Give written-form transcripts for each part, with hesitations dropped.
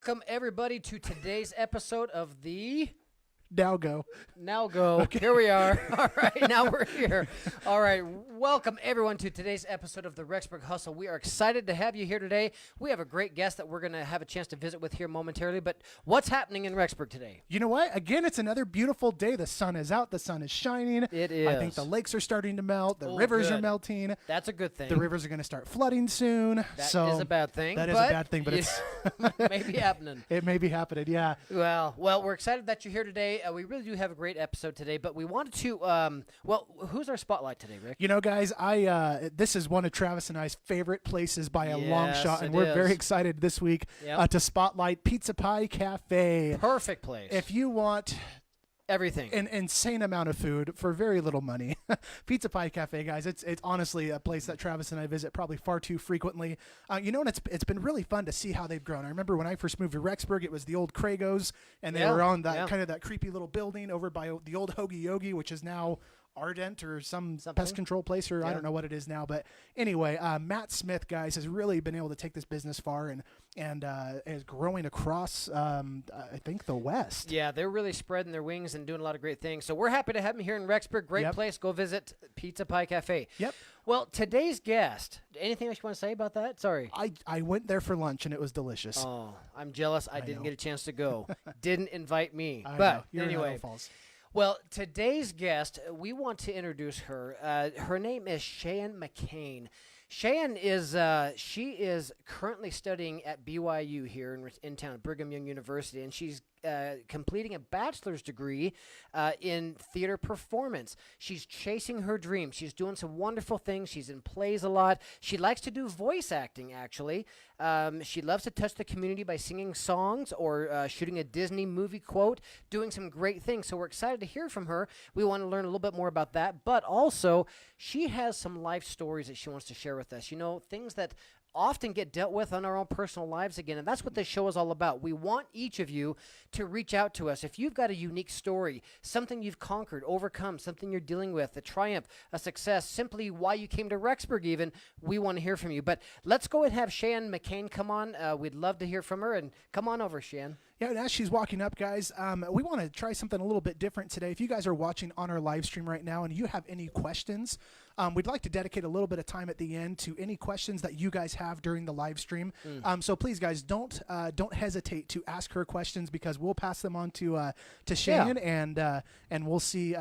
Welcome, everybody, to today's episode of the... Now go. Okay. Here we are. All right, now we're here. All right, welcome everyone to today's episode of the Rexburg Hustle. We are excited to have you here today. We have a great guest that we're going to have a chance to visit with here momentarily, but what's happening in Rexburg today? You know what? Again, it's another beautiful day. The sun is out. The sun is shining. It is. I think the lakes are starting to melt. The rivers are melting. That's a good thing. The rivers are going to start flooding soon. That is a bad thing. That is a bad thing, but it's may be happening. It may be happening, yeah. Well, we're excited that you're here today. We really do have a great episode today, but we wanted to, who's our spotlight today, Rick? You know, guys, this is one of Travis and I's favorite places by a long shot, and we're very excited this week to spotlight Pizza Pie Cafe. Perfect place. If you want... everything. An insane amount of food for very little money. Pizza Pie Cafe, guys. It's honestly a place that Travis and I visit probably far too frequently. You know, and it's been really fun to see how they've grown. I remember when I first moved to Rexburg, it was the old Kragos, and they were on that kind of that creepy little building over by the old Hoagie Yogi, which is now Ardent or some pest control place, or I don't know what it is now. But anyway, Matt Smith, guys, has really been able to take this business far and is growing across, I think, the West. Yeah, they're really spreading their wings and doing a lot of great things. So we're happy to have him here in Rexburg. Great place. Go visit Pizza Pie Cafe. Yep. Well, today's guest, anything else you want to say about that? Sorry. I went there for lunch, and it was delicious. Oh, I'm jealous. I didn't get a chance to go. Didn't invite me. But anyway. Well, today's guest, we want to introduce her. Her name is Sheahan McCain. Sheahan she is currently studying at BYU here in town, Brigham Young University, and she's completing a bachelor's degree in theater performance. She's chasing her dream. She's doing some wonderful things. She's in plays a lot. She likes to do voice acting, actually. She loves to touch the community by singing songs or shooting a Disney movie quote, doing some great things. So we're excited to hear from her. We want to learn a little bit more about that, but also she has some life stories that she wants to share with us. You know, things that often get dealt with on our own personal lives again, and that's what this show is all about. We want each of you to reach out to us. If you've got a unique story, something you've conquered, overcome, something you're dealing with, a triumph, a success, simply why you came to Rexburg even, we want to hear from you. But let's go and have Sheahan McCain come on. We'd love to hear from her, and come on over, Sheahan. Yeah, and as she's walking up, guys, we want to try something a little bit different today. If you guys are watching on our live stream right now and you have any questions, we'd like to dedicate a little bit of time at the end to any questions that you guys have during the live stream. So please, guys, don't hesitate to ask her questions, because we'll pass them on to Sheahan, and we'll see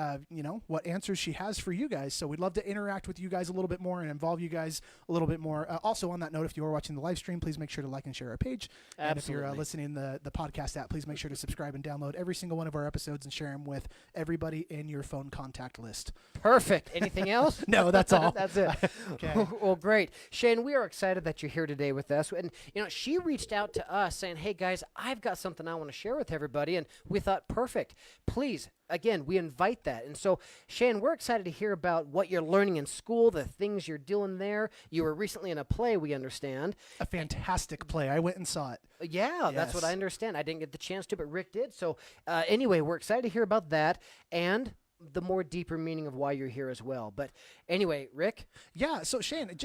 what answers she has for you guys. So we'd love to interact with you guys a little bit more and involve you guys a little bit more. Also, on that note, if you are watching the live stream, please make sure to like and share our page. Absolutely. And if you're listening the podcast app, please make sure to subscribe and download every single one of our episodes and share them with everybody in your phone contact list. Perfect. Anything else? No, that's all. That's it. Okay. Well, great. Sheahan, we are excited that you're here today with us. And, she reached out to us saying, hey, guys, I've got something I want to share with everybody. And we thought, perfect. Please, again, we invite that. And so, Sheahan, we're excited to hear about what you're learning in school, the things you're doing there. You were recently in a play, we understand. A fantastic play. I went and saw it. Yeah, that's what I understand. I didn't get the chance to, but Rick did. So anyway, we're excited to hear about that and the more deeper meaning of why you're here as well. But anyway, Rick? Yeah, so Sheahan,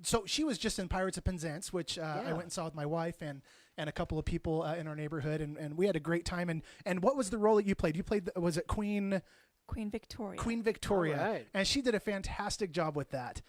so she was just in Pirates of Penzance, which I went and saw with my wife and a couple of people in our neighborhood, and we had a great time. And what was the role that you played? You played, was it Queen Victoria. Queen Victoria. Right. And she did a fantastic job with that.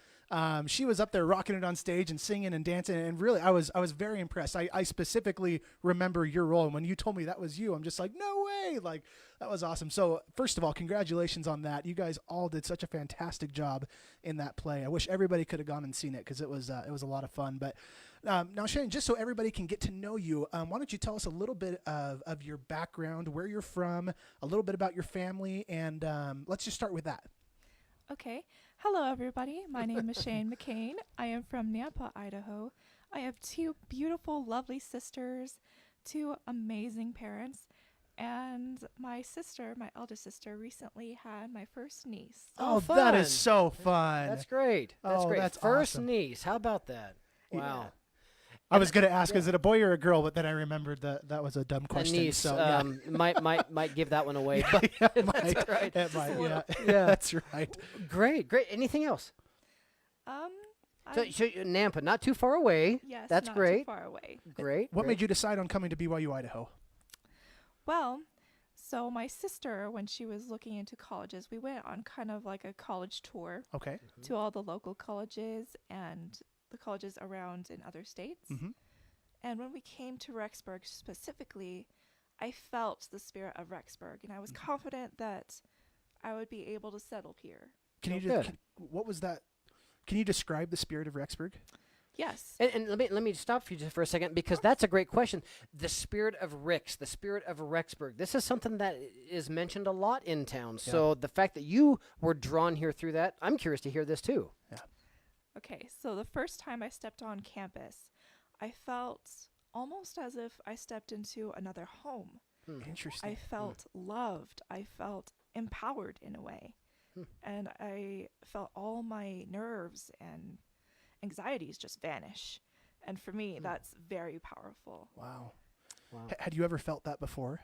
She was up there rocking it on stage and singing and dancing, and really, I was very impressed. I specifically remember your role, and when you told me that was you, I'm just like, no way! Like, that was awesome. So, first of all, congratulations on that. You guys all did such a fantastic job in that play. I wish everybody could have gone and seen it, because it was a lot of fun. But now, Sheahan, just so everybody can get to know you, why don't you tell us a little bit of your background, where you're from, a little bit about your family, and let's just start with that. Okay. Hello, everybody. My name is Sheahan McCain. I am from Nampa, Idaho. I have two beautiful, lovely sisters, two amazing parents, and my eldest sister, recently had my first niece. Oh, fun. That is so fun. That's great. That's great. That's first awesome. niece. How about that? Wow. Yeah. I was going to ask, is it a boy or a girl? But then I remembered that was a dumb question. A niece. So, might give that one away. But It that's right. It might, yeah. Yeah. That's right. Great. Anything else? So, Nampa, not too far away. Yes, That's not great. too far away. Great. What great. made you decide on coming to BYU Idaho? Well, so my sister, when she was looking into colleges, we went on kind of like a college tour Okay. to all the local colleges and the colleges around in other states. Mm-hmm. And when we came to Rexburg specifically, I felt the spirit of Rexburg, and I was confident that I would be able to settle here. Can you Good. what was that? Can you describe the spirit of Rexburg? Yes. And let me stop you just for a second, because that's a great question. The spirit of Rix, the spirit of Rexburg. This is something that is mentioned a lot in town. So the fact that you were drawn here through that, I'm curious to hear this too. Okay, so the first time I stepped on campus, I felt almost as if I stepped into another home. Interesting. I felt loved. I felt empowered in a way. And I felt all my nerves and anxieties just vanish. And for me, that's very powerful. Wow. Wow. Had you ever felt that before?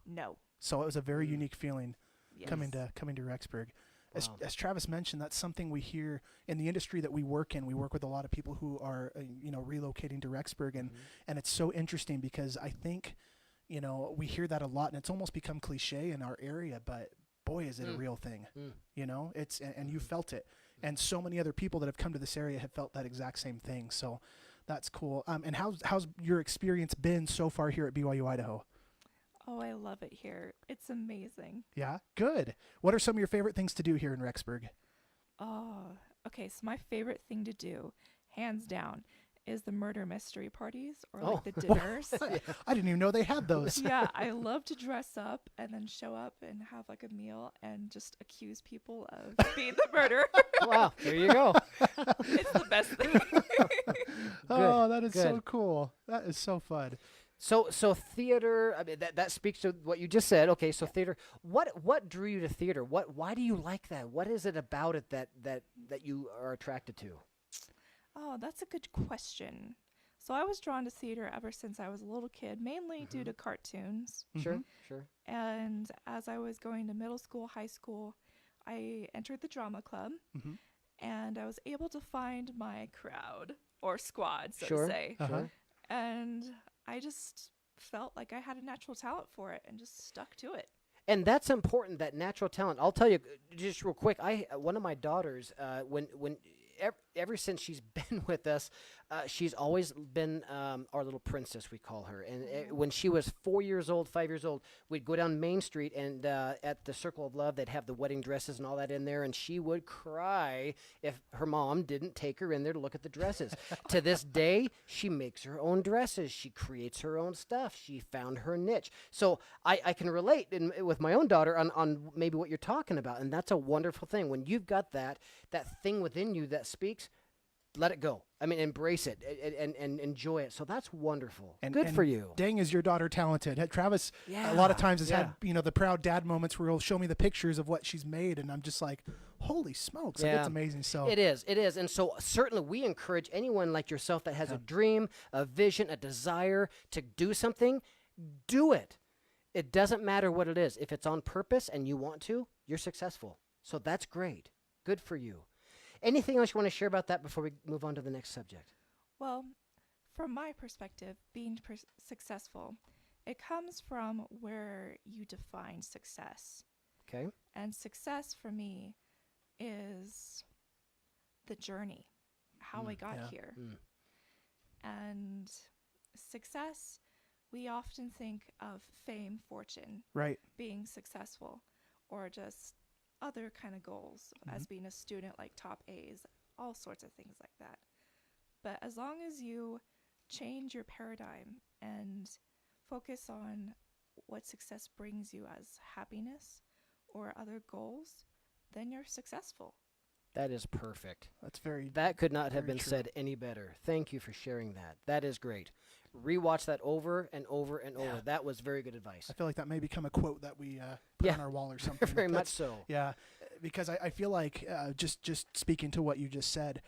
No. So it was a very unique feeling Yes. coming to Rexburg. As Wow. Travis mentioned, that's something we hear in the industry that we work in. We work with a lot of people who are, relocating to Rexburg, and it's so interesting because I think, we hear that a lot, and it's almost become cliche in our area. But boy, is it a real thing. It's and you felt it, and so many other people that have come to this area have felt that exact same thing. So that's cool. And how's your experience been so far here at BYU Idaho? Oh, I love it here. It's amazing. Yeah, good. What are some of your favorite things to do here in Rexburg? Oh, okay. So my favorite thing to do, hands down, is the murder mystery parties or like the dinners. I didn't even know they had those. Yeah, I love to dress up and then show up and have like a meal and just accuse people of being the murderer. Wow, there you go. It's the best thing. Oh, that is so good. cool. That is so fun. So theater, I mean, that speaks to what you just said. Okay, so theater. What drew you to theater? Why do you like that? What is it about it that you are attracted to? Oh, that's a good question. So I was drawn to theater ever since I was a little kid, mainly due to cartoons. Sure. And as I was going to middle school, high school, I entered the drama club, and I was able to find my crowd or squad, so Sure. to say. Sure. And I just felt like I had a natural talent for it and just stuck to it. And that's important, that natural talent. I'll tell you just real quick. One of my daughters, ever since she's been with us, she's always been our little princess, we call her. And when she was 5 years old, we'd go down Main Street, and at the Circle of Love, they'd have the wedding dresses and all that in there, and she would cry if her mom didn't take her in there to look at the dresses. To this day, she makes her own dresses. She creates her own stuff. She found her niche. So I can relate with my own daughter on maybe what you're talking about, and that's a wonderful thing. When you've got that thing within you that speaks, let it go. I mean, embrace it and enjoy it. So that's wonderful. Good for you. Dang, is your daughter talented. Travis, a lot of times has had, the proud dad moments where he'll show me the pictures of what she's made, and I'm just like, holy smokes, like, it's amazing. So It is. And so certainly we encourage anyone like yourself that has a dream, a vision, a desire to do something, do it. It doesn't matter what it is. If it's on purpose and you want to, you're successful. So that's great. Good for you. Anything else you want to share about that before we move on to the next subject? Well, from my perspective, being successful, it comes from where you define success. Okay. And success for me is the journey, how I got here. And success, we often think of fame, fortune, right. being successful, or just other kind of goals as being a student, like top A's, all sorts of things like that. But as long as you change your paradigm and focus on what success brings you as happiness or other goals, then you're successful. That is perfect. That could not have very been true. said any better. Thank you for sharing that. That is great. Rewatch that over and over and over. That was very good advice. I feel like that may become a quote that we put on our wall or something. Very much so. Yeah, because I feel like just speaking to what you just said,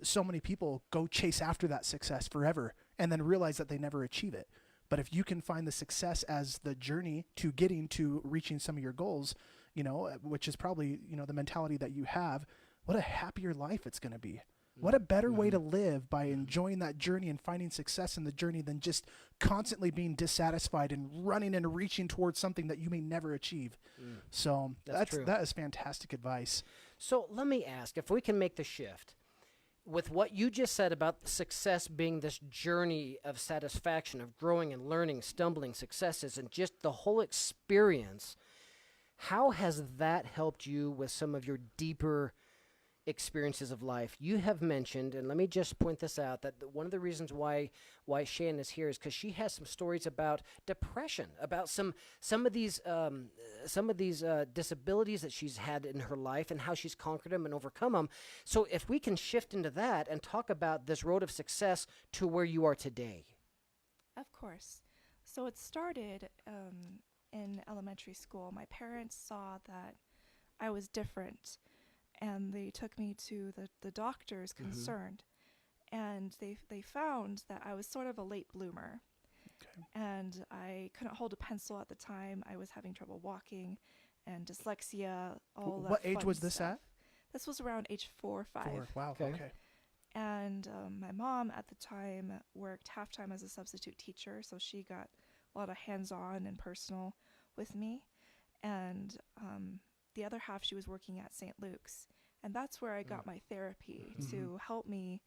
so many people go chase after that success forever and then realize that they never achieve it. But if you can find the success as the journey to getting to reaching some of your goals, which is probably, the mentality that you have, what a happier life it's going to be. What a better way to live by enjoying that journey and finding success in the journey than just constantly being dissatisfied and running and reaching towards something that you may never achieve. So that is fantastic advice. So let me ask, if we can make the shift with what you just said about success being this journey of satisfaction, of growing and learning, stumbling, successes, and just the whole experience, how has that helped you with some of your deeper experiences of life? You have mentioned, and let me just point this out, that one of the reasons why Sheahan is here is because she has some stories about depression, about some of these disabilities that she's had in her life and how she's conquered them and overcome them. So if we can shift into that and talk about this road of success to where you are today. Of course. So it started in elementary school. My parents saw that I was different, and they took me to the doctors concerned, and they found that I was sort of a late bloomer. And I couldn't hold a pencil at the time. I was having trouble walking and dyslexia, all that. What age fun was this stuff. at? This was around age 4 or 5. Wow. Okay. And my mom at the time worked half-time as a substitute teacher, so she got a lot of hands-on and personal with me. And the other half she was working at St. Luke's. And that's where I got my therapy to help me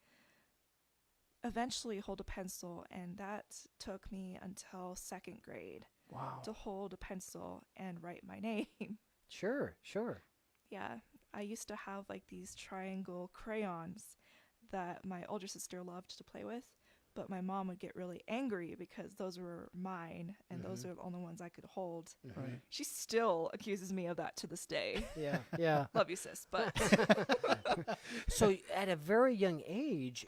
eventually hold a pencil. And that took me until 2nd grade to hold a pencil and write my name. Sure. Yeah, I used to have like these triangle crayons that my older sister loved to play with, but my mom would get really angry because those were mine and those are the only ones I could hold. Right. She still accuses me of that to this day. Yeah. Love you, sis. But So at a very young age,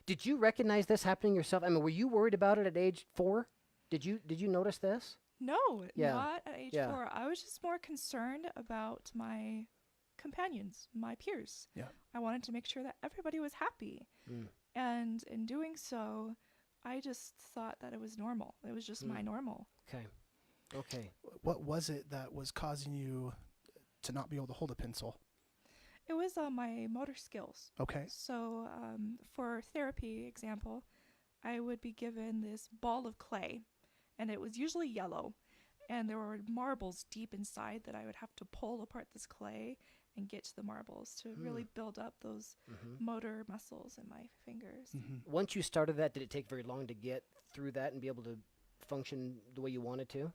did you recognize this happening yourself? I mean, were you worried about it at age 4? Did you notice this? no, Yeah. not at age Yeah. 4. I was just more concerned about my companions, my peers. Yeah. I wanted to make sure that everybody was happy. And in doing so, I just thought that it was normal. It was just my normal. Okay. What was it that was causing you to not be able to hold a pencil? It was my motor skills. Okay. So for therapy example, I would be given this ball of clay, and it was usually yellow. And there were marbles deep inside that I would have to pull apart this clay and get to the marbles to really build up those motor muscles in my fingers. Once you started that, did it take very long to get through that and be able to function the way you wanted to?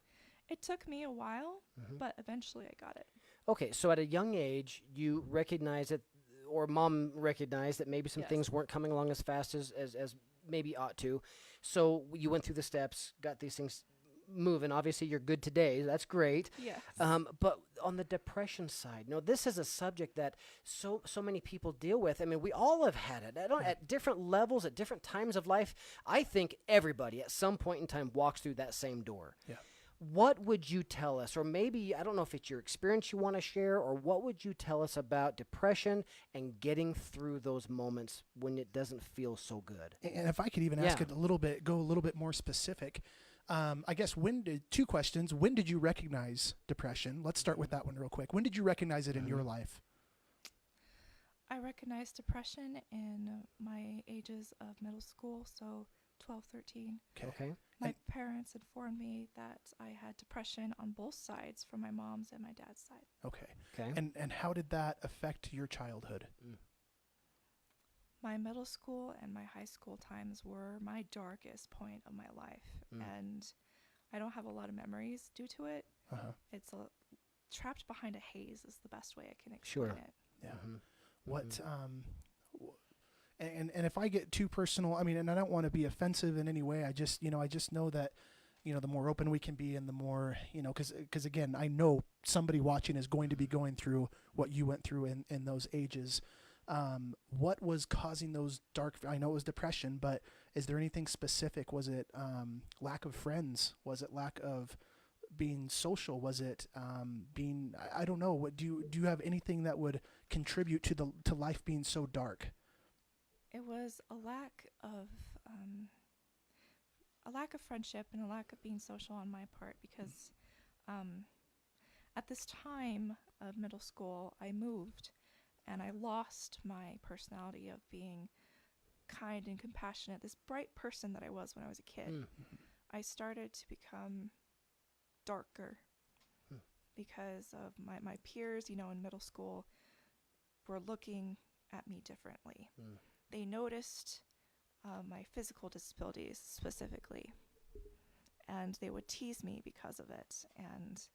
It took me a while, but eventually I got it. Okay, so at a young age, you recognized it, or mom recognized that maybe some Yes. things weren't coming along as fast as maybe ought to. So you went through the steps, got these things moving. Obviously, you're good today. That's great. Yes. But on the depression side, this is a subject that so many people deal with. I mean, we all have had it at different levels, at different times of life. I think everybody at some point in time walks through that same door. Yeah. What would you tell us, or maybe, I don't know if it's your experience you want to share, or what would you tell us about depression and getting through those moments when it doesn't feel so good? And if I could even ask it go a little bit more specific, I guess 2 questions. When did you recognize depression? Let's start with that one real quick. When did you recognize it in your life? I recognized depression in my ages of middle school, so 12, 13. Okay. My parents informed me that I had depression on both sides, from my mom's and my dad's side. Okay. Okay. And how did that affect your childhood? My middle school and my high school times were my darkest point of my life, and I don't have a lot of memories due to it. It's trapped behind a haze is the best way I can explain it. Yeah. What and if I get too personal, I mean, and I don't want to be offensive in any way. I just know that, the more open we can be and the more, because again, I know somebody watching is going to be going through what you went through in those ages. What was causing those I know it was depression, but is there anything specific? Was it lack of friends? Was it lack of being social? Was it being, I don't know, what do you have anything that would contribute to life being so dark? It was a lack of friendship and a lack of being social on my part, because at this time of middle school I moved, and I lost my personality of being kind and compassionate, this bright person that I was when I was a kid. Mm. I started to become darker Hmm. because of my peers, you know, in middle school were looking at me differently. Mm. They noticed my physical disabilities specifically, and they would tease me because of it, and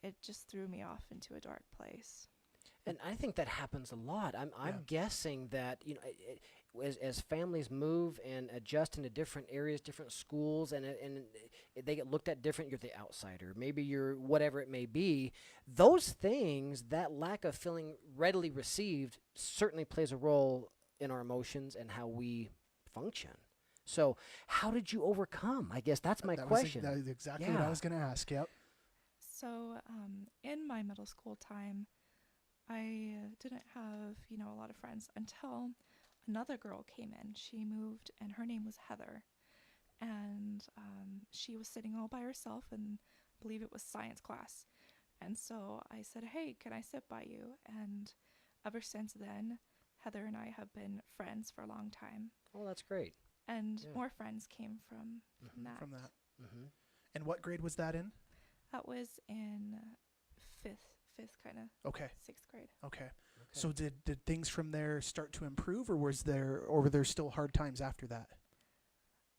it just threw me off into a dark place. And I think that happens a lot. I'm Yeah. guessing that as families move and adjust into different areas, different schools, and they get looked at different. You're the outsider. Maybe you're whatever it may be. Those things, that lack of feeling readily received, certainly plays a role in our emotions and how we function. So, how did you overcome? I guess that's my question. That was exactly what I Yeah. was going to ask. Yep. So in my middle school time, I didn't have, you know, a lot of friends until another girl came in. She moved, and her name was Heather. And she was sitting all by herself, and I believe it was science class. And so I said, "Hey, can I sit by you?" And ever since then, Heather and I have been friends for a long time. Oh, that's great. And Yeah. more friends came from that. From that. Mm-hmm. And what grade was that in? That was in fifth kind of Okay. 6th grade. Okay. So did things from there start to improve, or were there still hard times after that?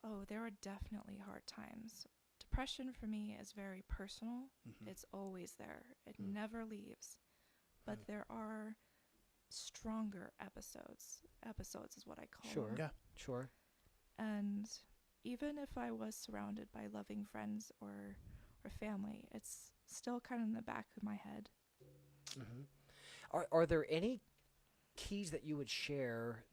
Oh, there were definitely hard times. Depression for me is very personal. Mhm. It's always there. It Mm. never leaves. But there are stronger episodes. Episodes is what I call Sure. them. Yeah. Sure. And even if I was surrounded by loving friends or family, it's still kind of in the back of my head. Mm-hmm. Are there any keys that you would share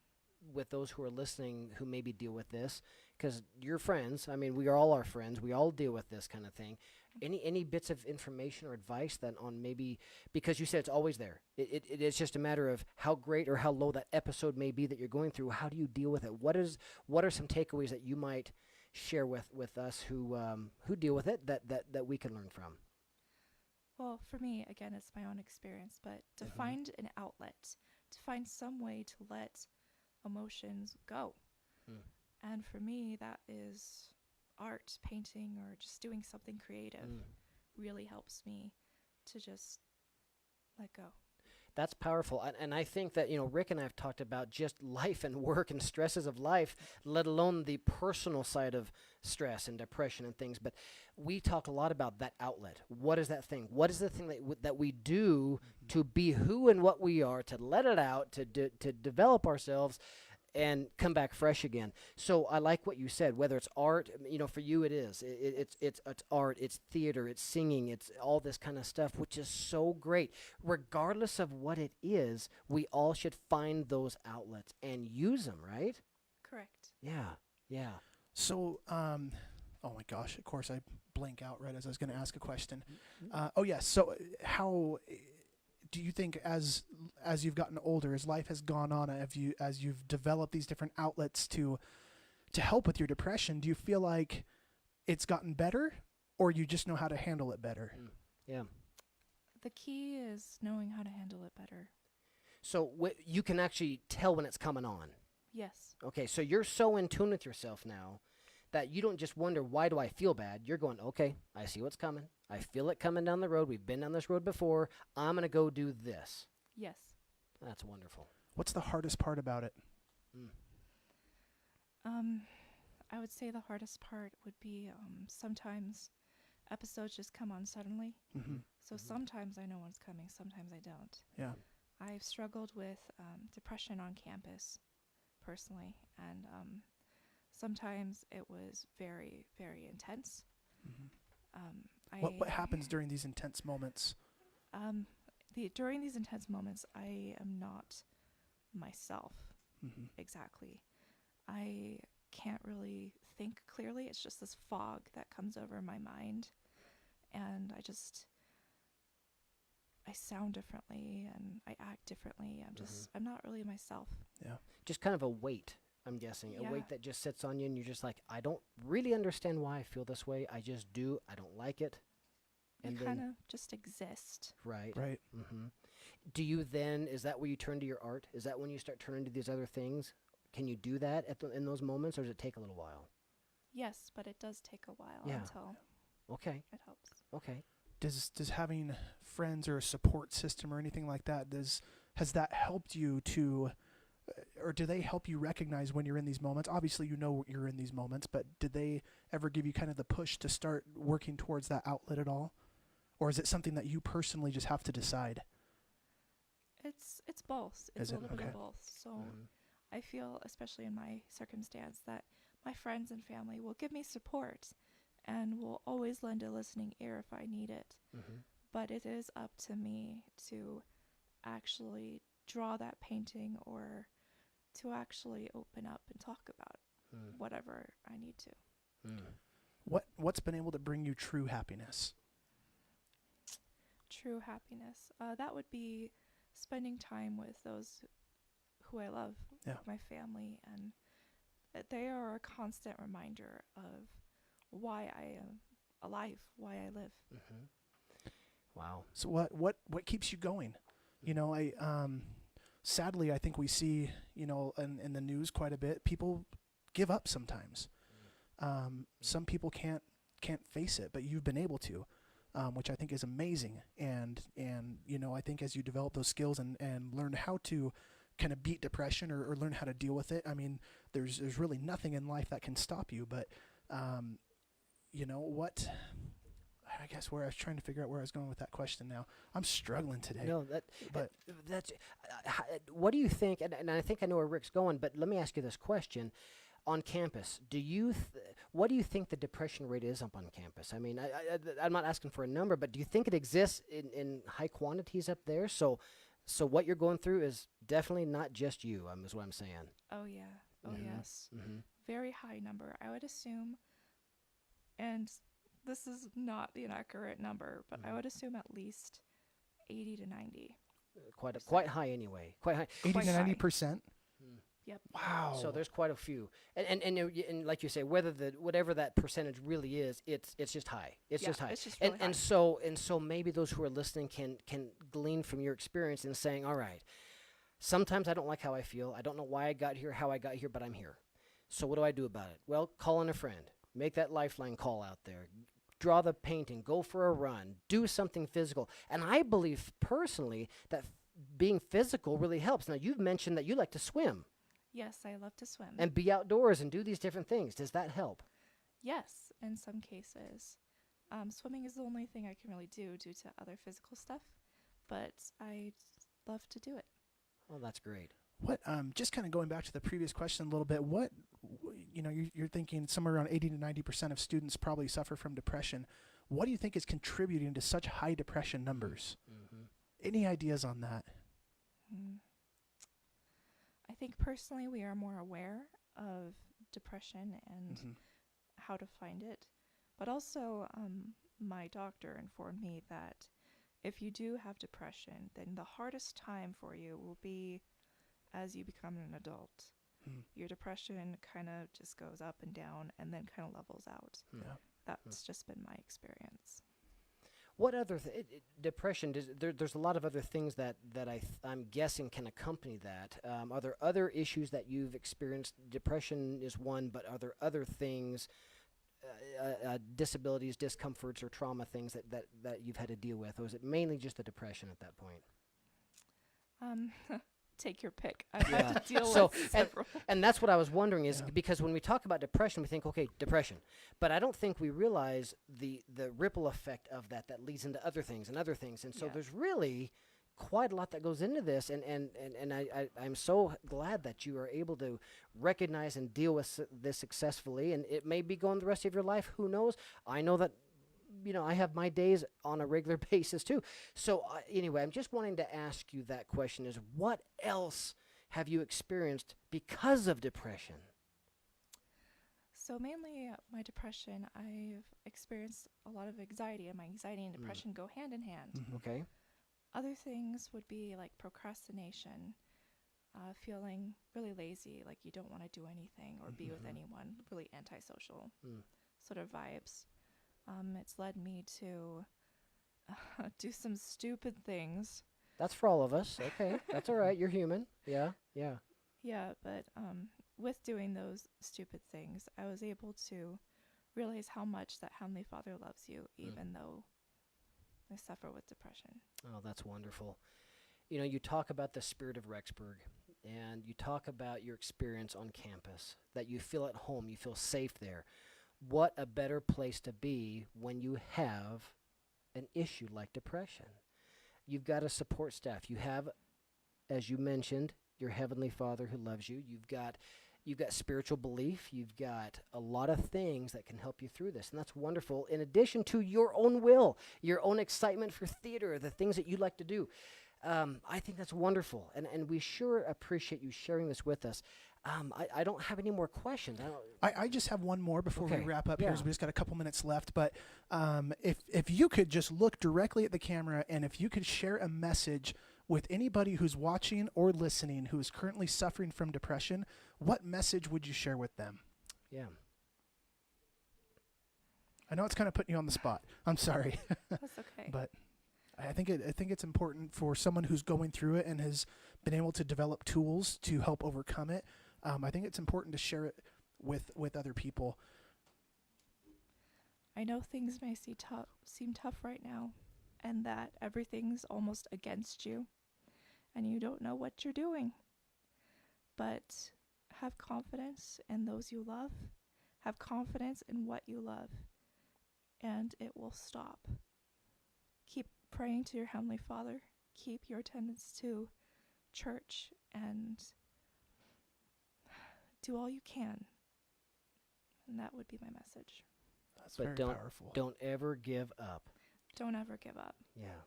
with those who are listening who maybe deal with this? Because you're friends. I mean, we are all our friends. We all deal with this kind of thing. Any bits of information or advice then on maybe, because you said it's always there. It's just a matter of how great or how low that episode may be that you're going through. How do you deal with it? What are some takeaways that you might share with us who deal with it that we can learn from? Well, for me, again, it's my own experience, but to Mhm. find an outlet, to find some way to let emotions go. Mm. And for me, that is art, painting, or just doing something creative Mm. really helps me to just let go. That's powerful. And I think that, Rick and I have talked about just life and work and stresses of life, let alone the personal side of stress and depression and things. But we talk a lot about that outlet. What is that thing? What is the thing that we do to be who and what we are, to let it out, to develop ourselves and come back fresh again. So I like what you said, whether it's art, for you it is. It's art, it's theater, it's singing, it's all this kind of stuff, which is so great. Regardless of what it is, we all should find those outlets and use them, right? Correct. Yeah, yeah. So, oh my gosh, of course I blank out right as I was going to ask a question. Oh yes. So how do you think as you've gotten older, as life has gone on, as you've developed these different outlets to help with your depression, do you feel like it's gotten better, or you just know how to handle it better? Yeah. The key is knowing how to handle it better. So you can actually tell when it's coming on. Yes. Okay, so you're so in tune with yourself now that you don't just wonder, why do I feel bad? You're going, okay, I see what's coming. I feel it coming down the road. We've been down this road before. I'm going to go do this. Yes. That's wonderful. What's the hardest part about it? I would say the hardest part would be sometimes episodes just come on suddenly. Mm-hmm. So sometimes I know what's coming, sometimes I don't. Yeah. I've struggled with depression on campus personally, and sometimes it was very, very intense. Mm-hmm. I What happens during these intense moments? During these intense moments, I am not myself Mm-hmm. exactly. I can't really think clearly. It's just this fog that comes over my mind, and I sound differently and I act differently. I'm not really myself. Yeah. Just kind of a weight, I'm guessing. A Yeah. weight that just sits on you and you're just like, I don't really understand why I feel this way. I just do. I don't like it. You And kind then, of just exist. right. Right. Mm-hmm. Do you then, is that where you turn to your art? Is that when you start turning to these other things? Can you do that in those moments, or does it take a little while? Yes, but it does take a while Yeah. until Okay. it helps. Okay. Does having friends or a support system or anything like that, has that helped you to, or do they help you recognize when you're in these moments? Obviously, you know you're in these moments, but did they ever give you kind of the push to start working towards that outlet at all? Or is it something that you personally just have to decide? It's both. It's Is a it? little bit Okay. of both. So Mhm. I feel, especially in my circumstance, that my friends and family will give me support and will always lend a listening ear if I need it. Mhm. But it is up to me to actually draw that painting or to actually open up and talk about Mm. whatever I need to. Mm. What's been able to bring you true happiness? True happiness. That would be spending time with those who I love, Yeah. my family, and they are a constant reminder of why I am alive, why I live. Mhm. Wow. So what keeps you going? You know, sadly I think we see, in the news quite a bit, people give up sometimes. Some people can't face it, but you've been able to, which I think is amazing. And I think as you develop those skills and learn how to kind of beat depression or learn how to deal with it, I mean, there's really nothing in life that can stop you. But what? I guess where I was trying to figure out where I was going with that question now. I'm struggling today. No, But that's. What do you think? And I think I know where Rick's going, but let me ask you this question: on campus, what do you think the depression rate is up on campus? I mean, I'm not asking for a number, but do you think it exists in high quantities up there? So what you're going through is definitely not just you. Is what I'm saying. Oh, yeah. Oh, Mhm. yes. Mm-hmm. Very high number, I would assume. And this is not the inaccurate number, but I Mhm. would assume at least 80 to 90. Quite high anyway. Quite high. 80 Quite to high. 90%. Mm. Yep. Wow. So there's quite a few, and like you say, whatever that percentage really is, it's just high. It's Yeah, just high. it's just really high. And so maybe those who are listening can glean from your experience in saying, all right, sometimes I don't like how I feel. I don't know why I got here, how I got here, but I'm here. So what do I do about it? Well, call in a friend. Make that lifeline call out there. Draw the painting. Go for a run. Do something physical. And I believe personally that being physical really helps. Now you've mentioned that you like to swim Yes, I love to swim. and be outdoors and do these different things. Does that help? Yes, in some cases. Swimming is the only thing I can really do due to other physical stuff, but I love to do it. Oh, that's great. What just kind of going back to the previous question a little bit, you're thinking somewhere around 80 to 90% of students probably suffer from depression. What do you think is contributing to such high depression numbers? Mm-hmm. Any ideas on that? Mm. I think personally we are more aware of depression and Mhm. how to find it, but also my doctor informed me that if you do have depression, then the hardest time for you will be as you become an adult. Mm. Your depression kind of just goes up and down and then kind of levels out. Yeah. That's just been my experience. What other depression? There's a lot of other things that I'm guessing can accompany that. Are there other issues that you've experienced? Depression is one, but are there other things, disabilities, discomforts, or trauma things that you've had to deal with, or is it mainly just the depression at that point? Take your pick. I've Yeah. had to deal So, with several. And that's what I was wondering is Yeah. because when we talk about depression, we think, okay, depression. But I don't think we realize the ripple effect of that leads into other things and other things. And so Yeah. there's really quite a lot that goes into this. And I'm so glad that you are able to recognize and deal with this successfully. And it may be going the rest of your life. Who knows? I know that I have my days on a regular basis too. So anyway, I'm just wanting to ask you that question is what else have you experienced because of depression? So mainly my depression, I've experienced a lot of anxiety, and my anxiety and depression go hand in hand. Mhm. Okay. Other things would be like procrastination, feeling really lazy, like you don't want to do anything or be with Mhm. anyone, really antisocial Mm. sort of vibes. It's led me to do some stupid things That's for all of us. Okay, that's all right. You're human. Yeah, yeah. Yeah, but with doing those stupid things, I was able to realize how much that Heavenly Father loves you, even though I suffer with depression. Oh, that's wonderful. You know, you talk about the spirit of Rexburg, and you talk about your experience on campus, that you feel at home, you feel safe there. What a better place to be when you have an issue like depression. You've got a support staff. You have, as you mentioned, your Heavenly Father who loves you. You've got spiritual belief. You've got a lot of things that can help you through this, and that's wonderful. In addition to your own will, your own excitement for theater, the things that you like to do. I think that's wonderful, and we sure appreciate you sharing this with us. I don't have any more questions. I just have one more before we Okay. wrap up here. Yeah. We just got a couple minutes left. But if you could just look directly at the camera, and if you could share a message with anybody who's watching or listening who is currently suffering from depression, what message would you share with them? Yeah. I know it's kind of putting you on the spot. I'm sorry. That's okay. But I think it's important for someone who's going through it and has been able to develop tools to help overcome it. I think it's important to share it with other people. I know things may seem tough right now, and that everything's almost against you, and you don't know what you're doing. But have confidence in those you love. Have confidence in what you love, and it will stop. Keep praying to your Heavenly Father. Keep your attendance to church, and do all you can. And that would be my message. That's But very powerful. don't ever give up. Don't ever give up. Yeah.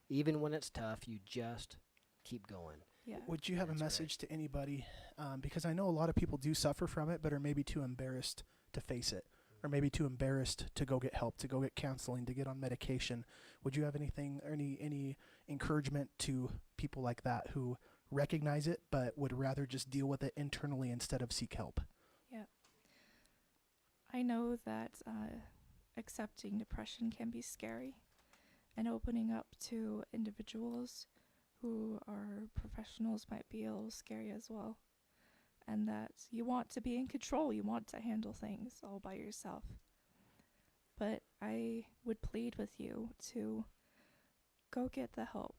Even when it's tough, you just keep going. Yeah. Would you have That's a message to anybody? Because I know a lot of people do suffer from it, but are maybe too embarrassed to face it, or maybe too embarrassed to go get help, to go get counseling, to get on medication. Would you have anything, or any encouragement to people like that who recognize it but would rather just deal with it internally instead of seek help? Yeah. I know that accepting depression can be scary, and opening up to individuals who are professionals might be a little scary as well. And that you want to be in control, you want to handle things all by yourself. But I would plead with you to go get the help.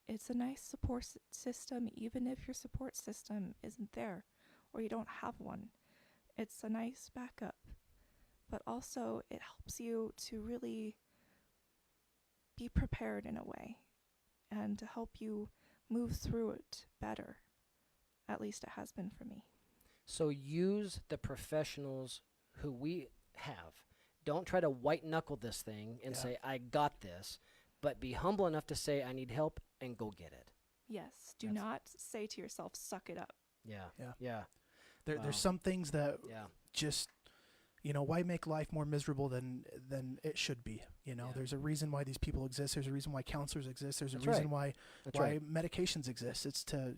It's a nice support system, even if your support system isn't there or you don't have one. It's a nice backup. But also it helps you to really be prepared in a way and to help you move through it better. At least it has been for me. So use the professionals who we have. Don't try to white knuckle this thing and Yeah. say, I got this, but be humble enough to say, I need help, and go get it. Yes, do That's- not say to yourself, suck it up. Yeah. Yeah. Yeah. Wow. There's some things that Yeah. just, why make life more miserable than it should be? Yeah. There's a reason why these people exist. There's a reason why counselors exist. There's a That's reason right. why That's right. medications exist. It's to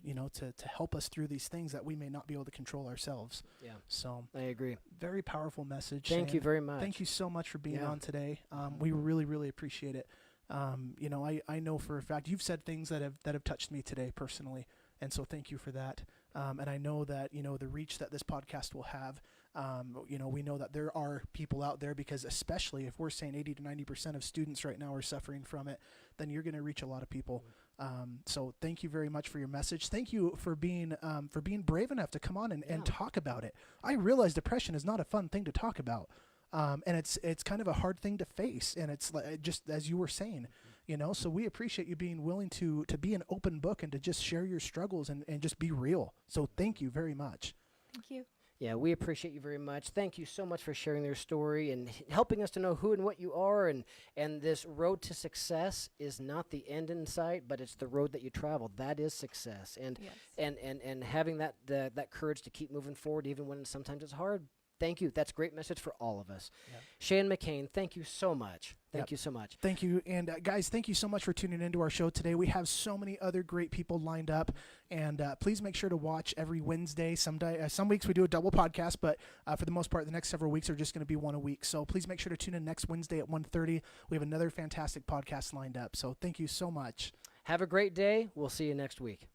help us through these things that we may not be able to control ourselves. Yeah. So I agree. very powerful message. Thank you Shane. very much. Thank you so much for being Yeah. on today. We really, really appreciate it. I know for a fact you've said things that have touched me today personally, and so thank you for that. And I know that the reach that this podcast will have. We know that there are people out there, because especially if we're saying 80 to 90% of students right now are suffering from it, then you're going to reach a lot of people. So thank you very much for your message. Thank you for being brave enough to come on and Yeah. talk about it. I realize depression is not a fun thing to talk about. And it's kind of a hard thing to face, and it's just as you were saying, so we appreciate you being willing to be an open book and to just share your struggles and just be real. So thank you very much. Thank you. Yeah, we appreciate you very much. Thank you so much for sharing their story and helping us to know who and what you are. And this road to success is not the end in sight, but it's the road that you travel. That is success. And Yes. and having that courage to keep moving forward even when sometimes it's hard. Thank you. That's a great message for all of us. Yep. Sheahan McCain, thank you so much. Thank Yep. you so much. Thank you. And guys, thank you so much for tuning into our show today. We have so many other great people lined up, and please make sure to watch every Wednesday. Some weeks we do a double podcast, but for the most part, the next several weeks are just going to be one a week. So please make sure to tune in next Wednesday at 1:30. We have another fantastic podcast lined up. So thank you so much. Have a great day. We'll see you next week.